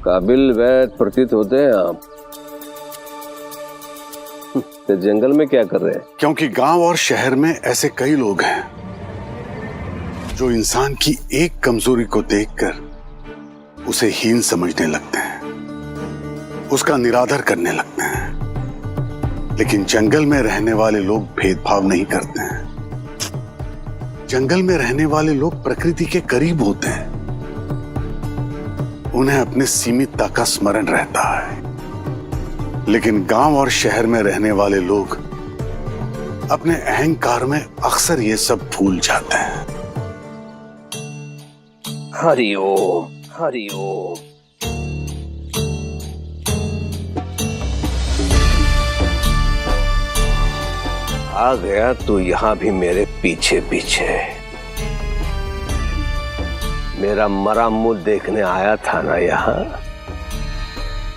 काबिल वैद प्रतीत होते हैं आप। तो जंगल में क्या कर रहे हैं? क्योंकि गांव और शहर में ऐसे कई लोग हैं जो इंसान की एक कमजोरी को देखकर उसे हीन समझने लगते हैं, उसका निरादर करने लगते हैं। लेकिन जंगल में रहने वाले लोग भेदभाव नहीं करते हैं। जंगल में रहने वाले लोग प्रकृति के करीब होते हैं। उन्हें अपने सीमितता का स्मरण रहता है। लेकिन गांव और शहर में रहने वाले लोग अपने अहंकार में अक्सर ये सब भूल जाते हैं। हरिओम हरिओम। आ गया तो यहां भी मेरे पीछे पीछे। मेरा मरा मुंह देखने आया था ना यहाँ,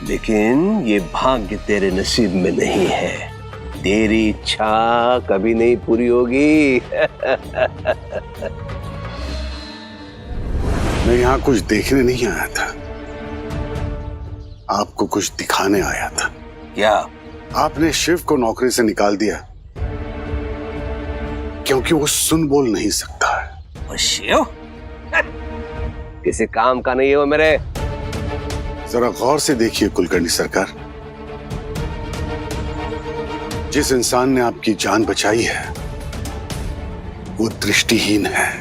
लेकिन ये भाग्य तेरे नसीब में नहीं है। तेरी इच्छा कभी नहीं पूरी होगी। मैं यहाँ कुछ देखने नहीं आया था, आपको कुछ दिखाने आया था। क्या? आपने शिव को नौकरी से निकाल दिया क्योंकि वो सुन बोल नहीं सकता है। शिव किसी काम का नहीं है वो मेरे। जरा गौर से देखिए कुलकर्णी सरकार, जिस इंसान ने आपकी जान बचाई है वो दृष्टिहीन है।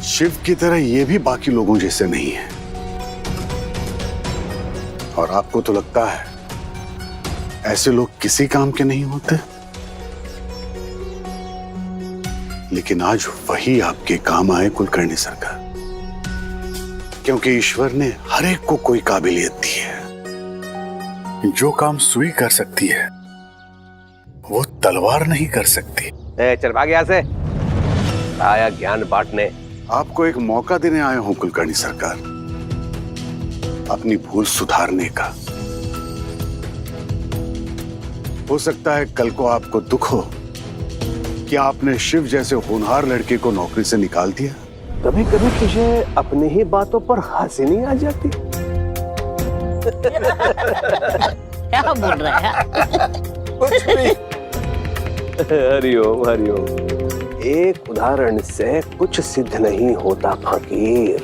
शिव की तरह ये भी बाकी लोगों जैसे नहीं है। और आपको तो लगता है ऐसे लोग किसी काम के नहीं होते, लेकिन आज वही आपके काम आए कुलकर्णी सरकार, क्योंकि ईश्वर ने हर एक को कोई काबिलियत दी है। जो काम सुई कर सकती है वो तलवार नहीं कर सकती। चल भाग यहाँ से। आया ज्ञान बांटने। आपको एक मौका देने आया हूं कुलकर्णी सरकार, अपनी भूल सुधारने का। हो सकता है कल को आपको दुख हो कि आपने शिव जैसे होनहार लड़के को नौकरी से निकाल दिया। कभी कभी तुझे अपनी ही बातों पर हंसी नहीं आ जाती? क्या बोल रहा है? कुछ नहीं। हरिओम हरिओम। एक उदाहरण से कुछ सिद्ध नहीं होता फकीर।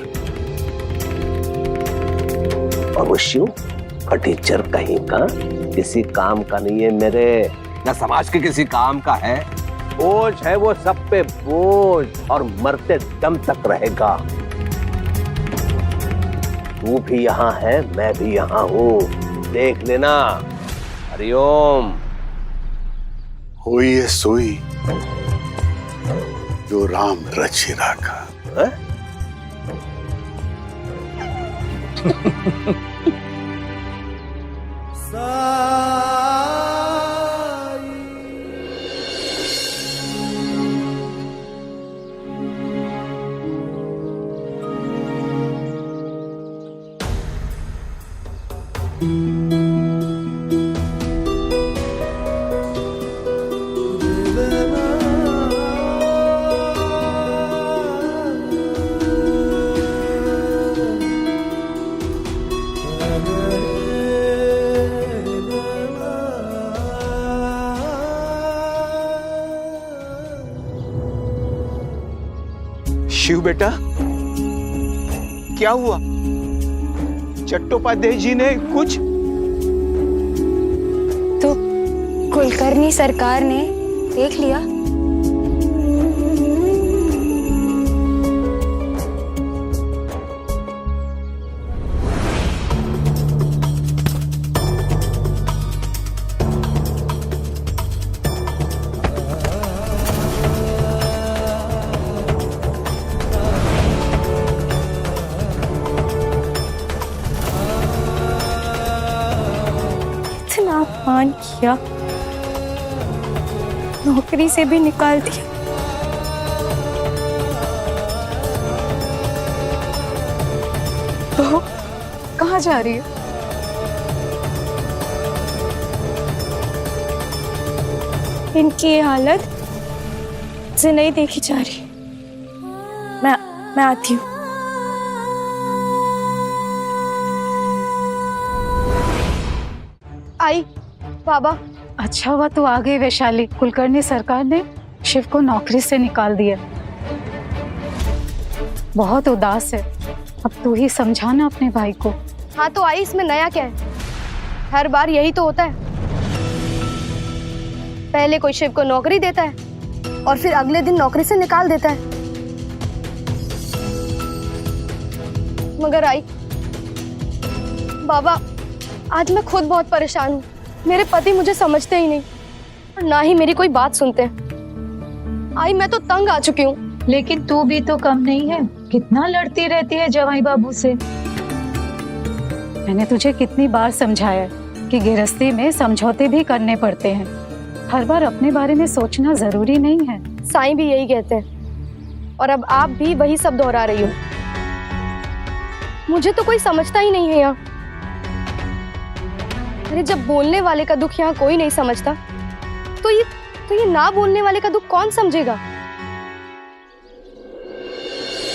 और वो शिव फटीचर कहीं का किसी काम का नहीं है मेरे, ना समाज के किसी काम का है। बोझ है वो सब पे बोझ, और मरते दम तक रहेगा। तू भी यहाँ है, मैं भी यहाँ हूँ, देख लेना। हरिओम। हुई है सोई जो राम रचि राखा। शिव बेटा, क्या हुआ? चट्टोपाध्याय जी ने कुछ? तो कुलकर्णी सरकार ने देख लिया। अपमान किया, नौकरी से भी निकाल दिया। तो कहाँ जा रही है? इनकी ये हालत से नहीं देखी जा रही। मैं आती हूँ। आई बाबा। अच्छा हुआ तू आ गई वैशाली। कुलकर्णी सरकार ने शिव को नौकरी से निकाल दिया। बहुत उदास है, अब तू ही समझाना अपने भाई को। हाँ तो आई, इसमें नया क्या है? हर बार यही तो होता है। पहले कोई शिव को नौकरी देता है और फिर अगले दिन नौकरी से निकाल देता है। मगर आई बाबा, आज मैं खुद बहुत परेशान हूँ। मेरे पति मुझे समझते ही नहीं और ना ही मेरी कोई बात सुनते हैं। आई मैं तो तंग आ चुकी हूँ। लेकिन तू भी तो कम नहीं है, कितना लड़ती रहती है जवाई बाबू से। मैंने तुझे कितनी बार समझाया है कि गृहस्थी में समझौते भी करने पड़ते हैं। हर बार अपने बारे में सोचना जरूरी नहीं है। साईं भी यही कहते हैं और अब आप भी वही सब दोहरा रही हो। मुझे तो कोई समझता ही नहीं है यहाँ। अरे जब बोलने वाले का दुख यहाँ कोई नहीं समझता तो ये ना बोलने वाले का दुख कौन समझेगा?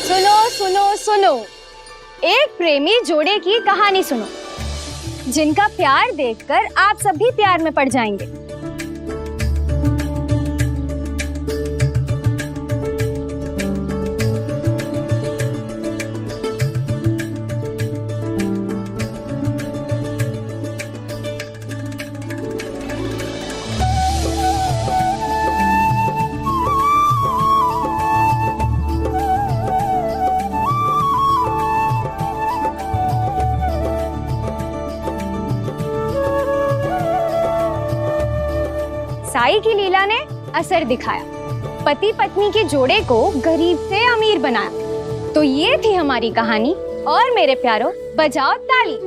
सुनो सुनो सुनो, एक प्रेमी जोड़े की कहानी सुनो, जिनका प्यार देखकर आप सब भी प्यार में पड़ जाएंगे। साई की लीला ने असर दिखाया, पति पत्नी के जोड़े को गरीब से अमीर बनाया। तो ये थी हमारी कहानी और मेरे प्यारों, बजाओ ताली।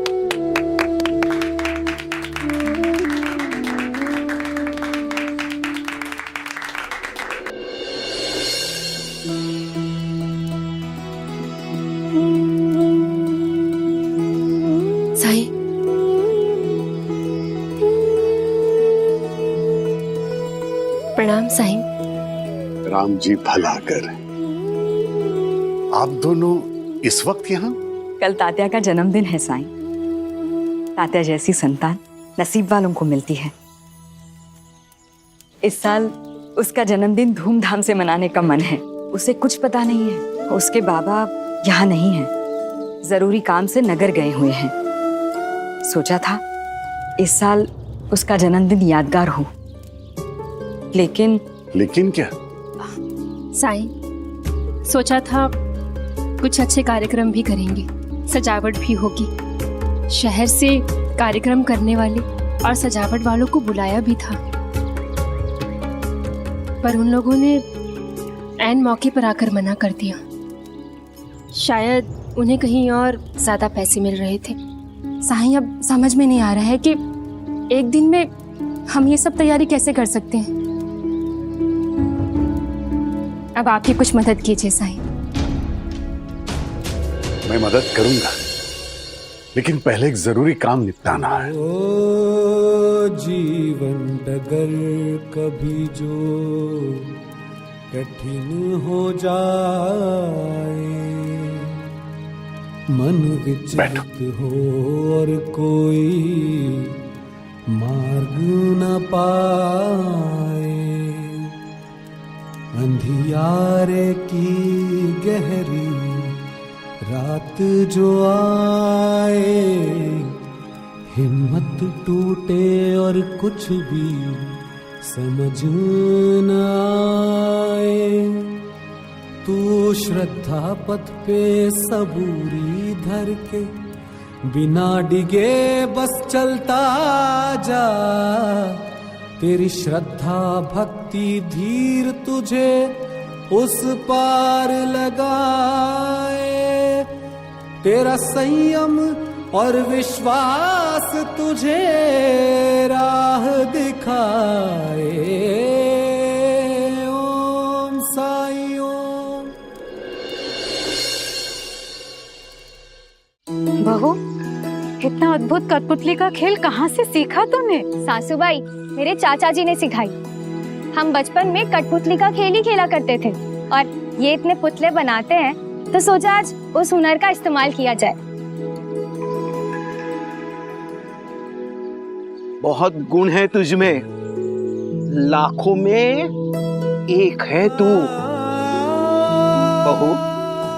साईं, प्रणाम साईं। राम जी भला कर। आप दोनों इस वक्त यहाँ? कल तात्या का जन्मदिन है साईं। तात्या जैसी संतान नसीब वालों को मिलती है। इस साल उसका जन्मदिन धूमधाम से मनाने का मन है। उसे कुछ पता नहीं है, उसके बाबा यहाँ नहीं हैं, जरूरी काम से नगर गए हुए हैं। सोचा था इस साल उसका जन्मदिन यादगार हो, लेकिन क्या? साईं, सोचा था कुछ अच्छे कार्यक्रम भी करेंगे, सजावट भी होगी। शहर से कार्यक्रम करने वाले और सजावट वालों को बुलाया भी था, पर उन लोगों ने ऐन मौके पर आकर मना कर दिया। शायद उन्हें कहीं और ज्यादा पैसे मिल रहे थे। साईं, अब समझ में नहीं आ रहा है कि एक दिन में हम ये सब तैयारी कैसे कर सकते हैं। अब आप ही कुछ मदद कीजिए साईं। मैं मदद करूंगा, लेकिन पहले एक जरूरी काम निपटाना है। ओ जीवन डगर कभी जो कठिन हो जाए, मन विचलित हो और कोई मार्ग न पाए, अंधियारे की गहरी रात जो आए, हिम्मत टूटे और कुछ भी समझ न आए, तू श्रद्धा पथ पे सबूरी धर के बिना डिगे बस चलता जा, तेरी श्रद्धा भक्ति धीर तुझे उस पार लगाए, तेरा संयम और विश्वास तुझे राह दिखाए। ओम साई ओम। बहू, इतना अद्भुत कठपुतली का खेल कहाँ से सीखा तूने? सासूबाई, मेरे चाचा जी ने सिखाई। हम बचपन में कठपुतली का खेल ही खेला करते थे और ये इतने पुतले बनाते हैं तो सोचा आज उस हुनर का इस्तेमाल किया जाए। बहुत गुण है तुझ में, लाखों में एक है तू। बहू,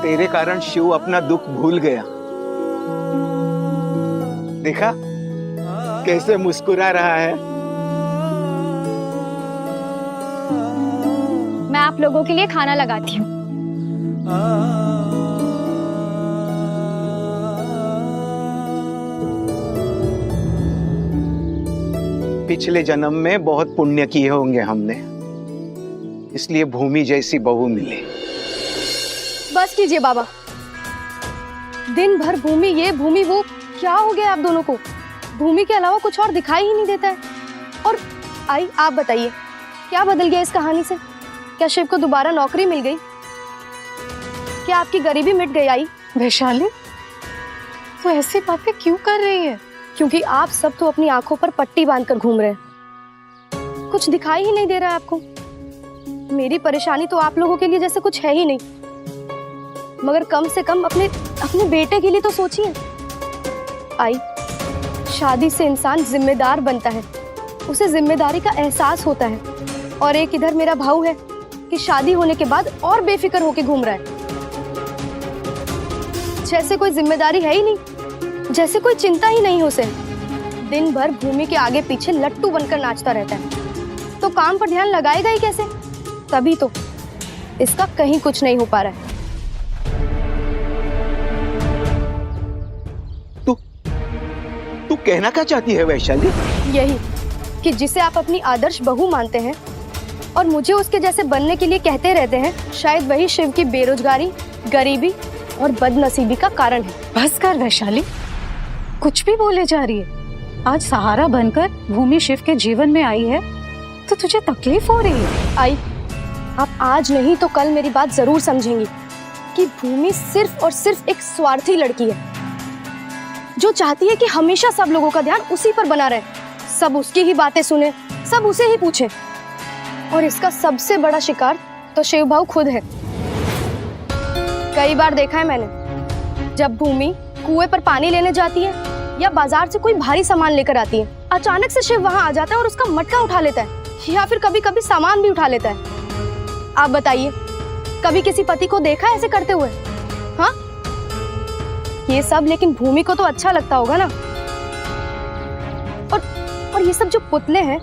तेरे कारण शिव अपना दुख भूल गया। देखा कैसे मुस्कुरा रहा है। मैं आप लोगों के लिए खाना लगाती हूँ। पिछले जन्म में बहुत पुण्य किए होंगे हमने, इसलिए भूमि जैसी बहू मिली। बस कीजिए बाबा, दिन भर भूमि ये भूमि वो, क्या हो गया आप दोनों को? भूमि के अलावा कुछ और दिखाई ही नहीं देता है। और आई, आप बताइए क्या बदल गया इस कहानी से? क्या शिव को दोबारा नौकरी मिल गई? क्या आपकी गरीबी मिट गई? आई वैशाली, तू ऐसी बातें क्यों कर रही है? क्योंकि आप सब तो अपनी आंखों पर पट्टी बांधकर घूम रहे हैं। कुछ दिखाई ही नहीं दे रहा है आपको। मेरी परेशानी तो आप लोगों के लिए जैसे कुछ है ही नहीं, मगर कम से कम अपने बेटे के लिए तो सोचिए। आई, शादी से इंसान जिम्मेदार बनता है, उसे जिम्मेदारी का एहसास होता है। और एक इधर मेरा भाऊ है कि शादी होने के बाद और बेफिक्र होके घूम रहा है, जैसे कोई जिम्मेदारी है ही नहीं, जैसे कोई चिंता ही नहीं उसे। दिन भर भूमि के आगे पीछे लट्टू बनकर नाचता रहता है, तो काम पर ध्यान लगाएगा ही कैसे? तभी तो इसका कहीं कुछ नहीं हो पा रहा है। तू कहना क्या चाहती है वैशाली? यही कि जिसे आप अपनी आदर्श बहू मानते हैं और मुझे उसके जैसे बनने के लिए कहते रहते हैं, शायद वही शिव की बेरोजगारी, गरीबी और बदनसीबी का कारण है। बस कर वैशाली, कुछ भी बोले जा रही है। आज सहारा बनकर भूमि शिव के जीवन में आई है तो तुझे तकलीफ हो रही है। आई, आप आज नहीं तो कल मेरी बात जरूर समझेंगी कि भूमि सिर्फ और सिर्फ एक स्वार्थी लड़की है, जो चाहती है कि हमेशा सब लोगों का ध्यान उसी पर बना रहे, सब उसकी ही बातें सुने, सब उसे ही पूछे। और इसका सबसे बड़ा शिकार तो शिव भाऊ खुद है। कई बार देखा है मैंने, जब भूमि कुएं पर पानी लेने जाती है या बाजार से कोई भारी सामान लेकर आती है, अचानक से शिव वहां आ जाता है और उसका मटका उठा लेता है, या फिर कभी कभी सामान भी उठा लेता है। आप बताइए, कभी किसी पति को देखा ऐसे करते हुए? हाँ, ये सब लेकिन भूमि को तो अच्छा लगता होगा ना। और ये सब जो पुतले हैं,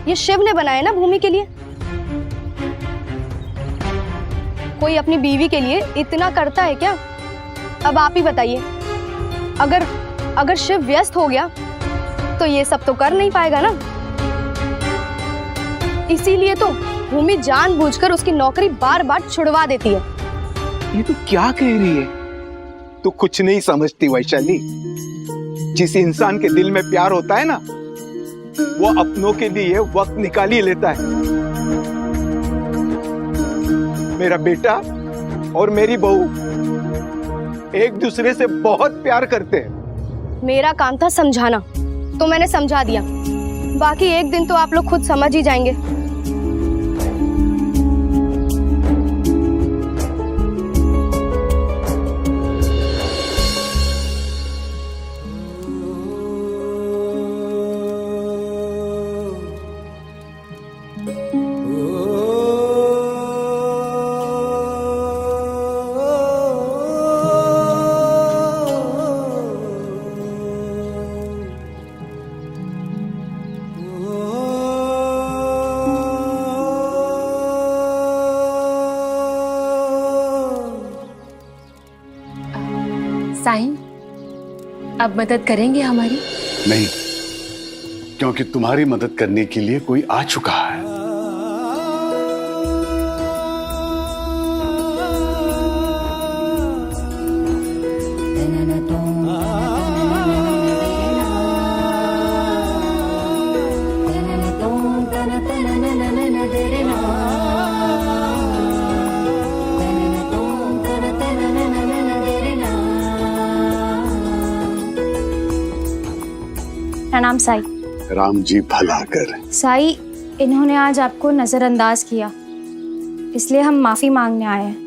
ये शिव ने बनाए ना भूमि के लिए। कोई अपनी बीवी के लिए इतना करता है क्या? अब आप ही बताइए, अगर शिव व्यस्त हो गया तो ये सब तो कर नहीं पाएगा ना। इसीलिए तो भूमि जानबूझकर उसकी नौकरी बार बार छुड़वा देती है। ये तू क्या कह रही है? तू कुछ नहीं समझती वैशाली। जिस इंसान के दिल में प्यार होता है ना, वो अपनों के लिए वक्त निकाल ही लेता है। मेरा बेटा और मेरी बहू एक दूसरे से बहुत प्यार करते हैं। मेरा काम था समझाना, तो मैंने समझा दिया। बाकी एक दिन तो आप लोग खुद समझ ही जाएंगे। साईं, अब मदद करेंगे हमारी? नहीं, क्योंकि तुम्हारी मदद करने के लिए कोई आ चुका है। नाम साई। राम जी भला कर। साई, इन्होंने आज आपको नजरअंदाज किया, इसलिए हम माफी मांगने आए हैं।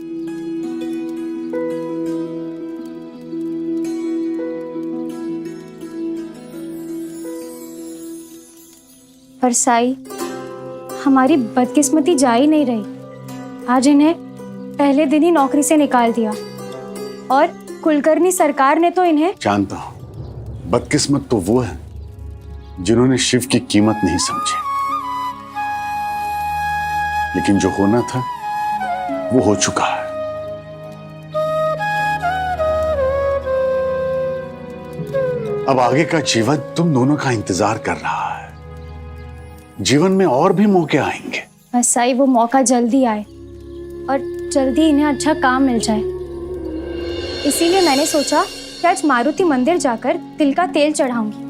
पर साई, हमारी बदकिस्मती जा ही नहीं रही। आज इन्हें पहले दिन ही नौकरी से निकाल दिया और कुलकर्णी सरकार ने तो इन्हें। जानता हूं, बदकिस्मत तो वो है जिन्होंने शिव की कीमत नहीं समझी, लेकिन जो होना था वो हो चुका है। अब आगे का जीवन तुम दोनों का इंतजार कर रहा है। जीवन में और भी मौके आएंगे। बस साई, वो मौका जल्दी आए और जल्दी इन्हें अच्छा काम मिल जाए। इसीलिए मैंने सोचा कि आज मारुति मंदिर जाकर तिल का तेल चढ़ाऊंगी।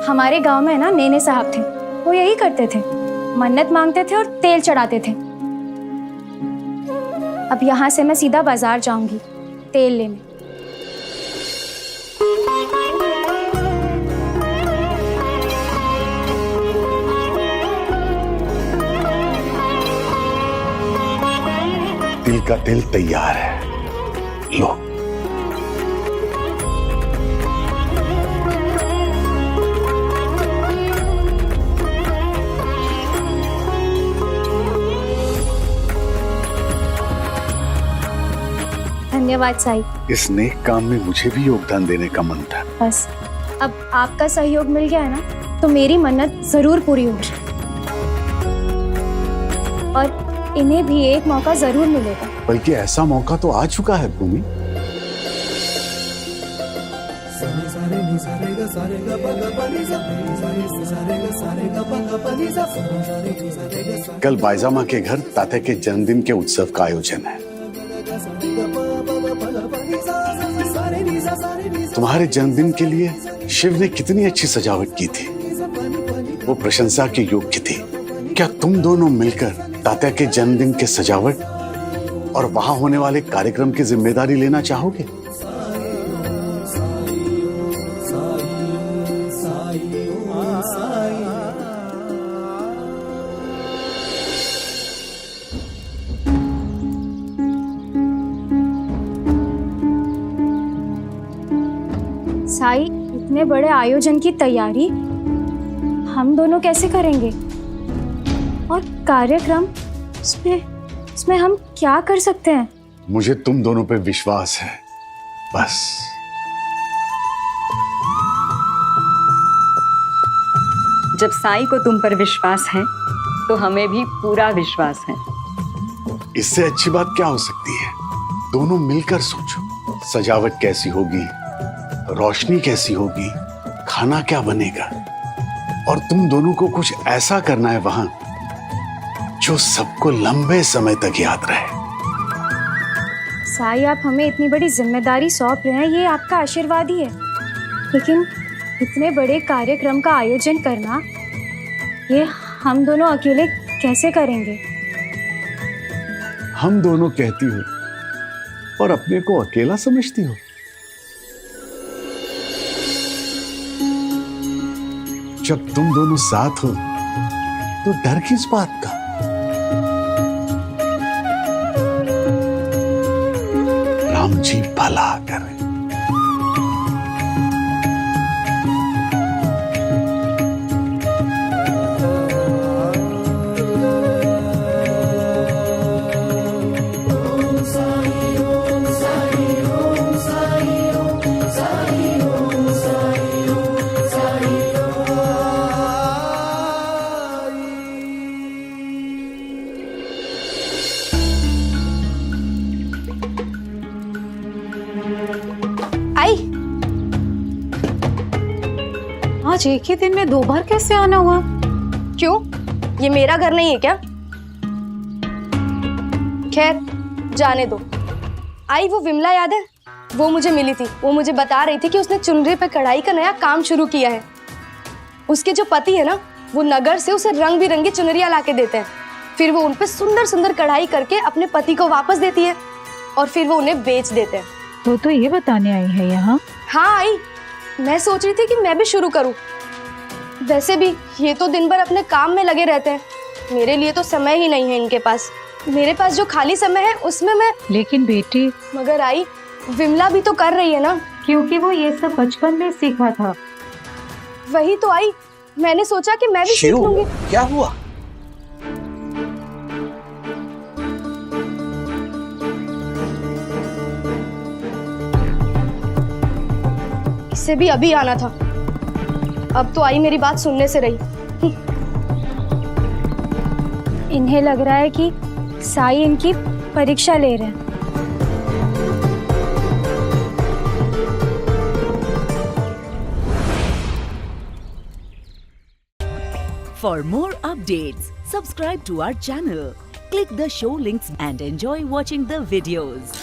हमारे गांव में ना नेने साहब थे, वो यही करते थे, मन्नत मांगते थे और तेल चढ़ाते थे। अब यहाँ से मैं सीधा बाजार जाऊंगी तेल लेने। तिल का तेल तैयार है, लो। धन्यवाद साई। इस नेक काम में मुझे भी योगदान देने का मन था। बस अब आपका सहयोग मिल गया है ना, तो मेरी मन्नत जरूर पूरी होगी और इन्हें भी एक मौका जरूर मिलेगा। बल्कि ऐसा मौका तो आ चुका है भूमि। कल बायजामा के घर तात्या के जन्मदिन के उत्सव का आयोजन है। तुम्हारे जन्मदिन के लिए शिव ने कितनी अच्छी सजावट की थी, वो प्रशंसा के योग्य थी। क्या तुम दोनों मिलकर तात्या के जन्मदिन के सजावट और वहां होने वाले कार्यक्रम की जिम्मेदारी लेना चाहोगे? साई, इतने बड़े आयोजन की तैयारी हम दोनों कैसे करेंगे? और कार्यक्रम, इसमें हम क्या कर सकते हैं? मुझे तुम दोनों पे विश्वास है, बस। जब साई को तुम पर विश्वास है तो हमें भी पूरा विश्वास है। इससे अच्छी बात क्या हो सकती है? दोनों मिलकर सोचो, सजावट कैसी होगी, रोशनी कैसी होगी, खाना क्या बनेगा, और तुम दोनों को कुछ ऐसा करना है वहां जो सबको लंबे समय तक याद रहे। साई, आप हमें इतनी बड़ी जिम्मेदारी सौंप रहे हैं, ये आपका आशीर्वाद ही है, लेकिन इतने बड़े कार्यक्रम का आयोजन करना, ये हम दोनों अकेले कैसे करेंगे? हम दोनों कहती हो और अपने को अकेला समझती हो। जब तुम दोनों साथ हो तो डर किस बात का? राम जी भला करे। आज एक ही दिन में 2 बार कैसे आना हुआ? क्यों, ये मेरा घर नहीं है क्या? खैर जाने दो। आई, वो विमला याद है? वो मुझे मिली थी, वो मुझे बता रही थी कि उसने चुनरी पे कढ़ाई का नया काम शुरू किया है। उसके जो पति है ना, वो नगर से उसे रंग बिरंगी चुनरियां लाके देते हैं, फिर वो उनपे सुंदर सुंदर कढ़ाई करके अपने पति को वापस देती है और फिर वो उन्हें बेच देते हैं। तो ये बताने आई है यहाँ? हाँ आई, मैं सोच रही थी कि मैं भी शुरू करूं। वैसे भी ये तो दिन भर अपने काम में लगे रहते हैं, मेरे लिए तो समय ही नहीं है इनके पास। मेरे पास जो खाली समय है उसमें मैं। लेकिन बेटी, मगर आई, विमला भी तो कर रही है ना। क्योंकि वो ये सब बचपन में सीखा था। वही तो आई, मैंने सोचा कि मैं भी सीख शिव, लूंगी। क्या हुआ? इससे भी अभी आना था, अब तो आई मेरी बात सुनने से रही। इन्हें लग रहा है कि साई इनकी परीक्षा ले रहे हैं। For more updates, subscribe to our channel, click the show links and enjoy watching the videos.